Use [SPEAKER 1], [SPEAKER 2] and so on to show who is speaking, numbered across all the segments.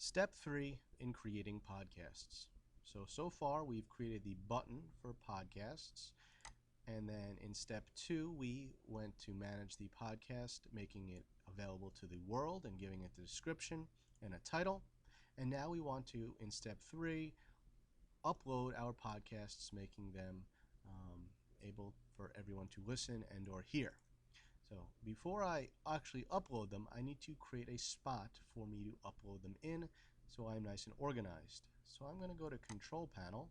[SPEAKER 1] Step 3 in creating podcasts. So far we've created the button for podcasts, and then in step 2 we went to manage the podcast, making it available to the world and giving it the description and a title. And now we want to, in step 3, upload our podcasts, making them able for everyone to listen and or hear. So before I actually upload them, I need to create a spot for me to upload them in so I'm nice and organized. So I'm going to go to Control Panel,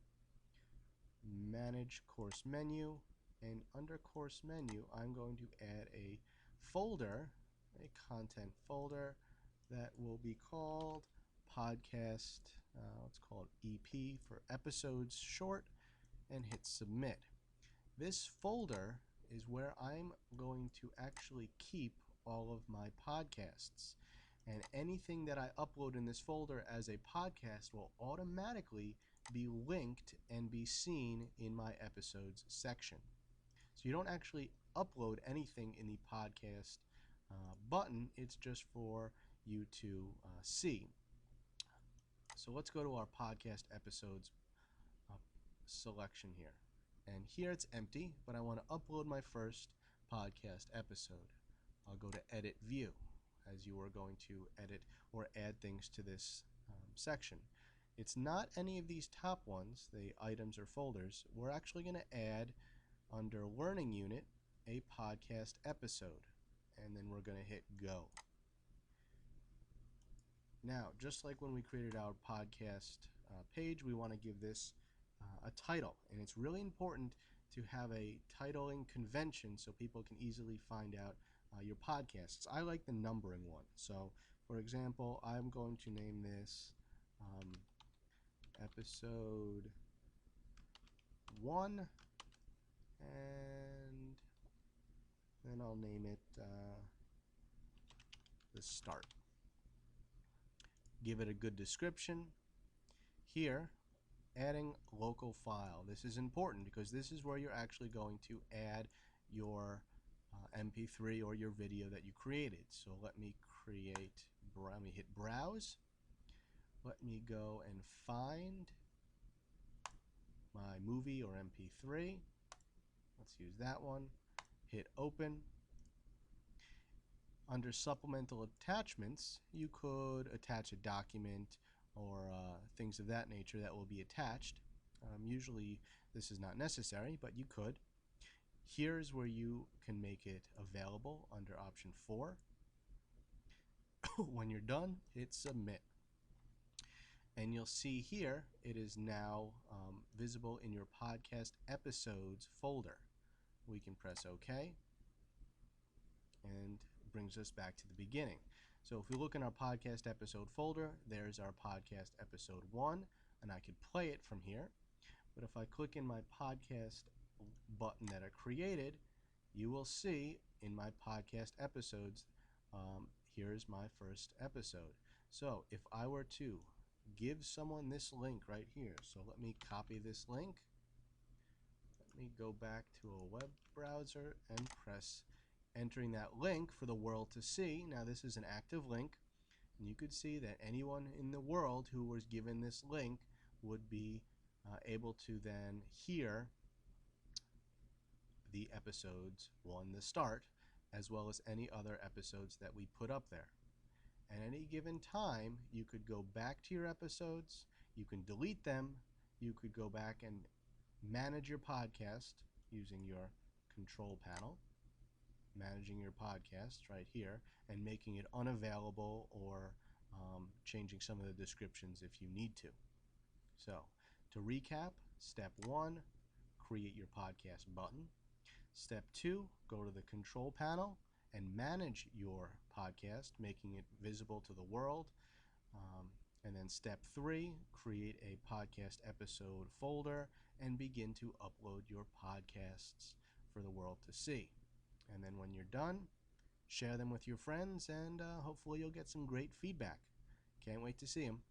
[SPEAKER 1] Manage Course Menu, and under Course Menu I'm going to add a folder, a content folder that will be called Podcast, let's call it EP for episodes short, and hit Submit. This folder is where I'm going to actually keep all of my podcasts. And anything that I upload in this folder as a podcast will automatically be linked and be seen in my episodes section. So you don't actually upload anything in the podcast button, it's just for you to see. So let's go to our podcast episodes selection here. And here it's empty, but I want to upload my first podcast episode. I'll go to Edit View, as you are going to edit or add things to this section. It's not any of these top ones, the items or folders. We're actually going to add under Learning Unit a podcast episode, and then we're going to hit Go. Now, just like when we created our podcast page, we want to give this a title, and it's really important to have a titling convention so people can easily find out your podcasts. I like the numbering one. So, for example, I'm going to name this episode 1, and then I'll name it The Start. Give it a good description. Here, adding local file. This is important because this is where you're actually going to add your MP3 or your video that you created. So let me hit browse. Let me go and find my movie or MP3. Let's use that one. Hit open. Under supplemental attachments, you could attach a document or things of that nature that will be attached. Usually this is not necessary, but you could. Here's where you can make it available under option 4. When you're done, hit submit. And you'll see here it is now visible in your podcast episodes folder. We can press OK, and it brings us back to the beginning. So if we look in our podcast episode folder, there's our podcast episode 1, and I could play it from here. But if I click in my podcast button that I created, you will see in my podcast episodes, here's my first episode. So if I were to give someone this link right here, so let me copy this link, let me go back to a web browser and press entering that link for the world to see. Now this is an active link, and you could see that anyone in the world who was given this link would be able to then hear the episodes 1, The Start, as well as any other episodes that we put up there. At any given time, you could go back to your episodes, you can delete them, you could go back and manage your podcast using your control panel, managing your podcast right here, and making it unavailable or changing some of the descriptions if you need to. So, to recap, step 1, create your podcast button. Step 2, go to the control panel and manage your podcast, making it visible to the world. And then step 3, create a podcast episode folder and begin to upload your podcasts for the world to see. And then when you're done, share them with your friends, and hopefully you'll get some great feedback. Can't wait to see them.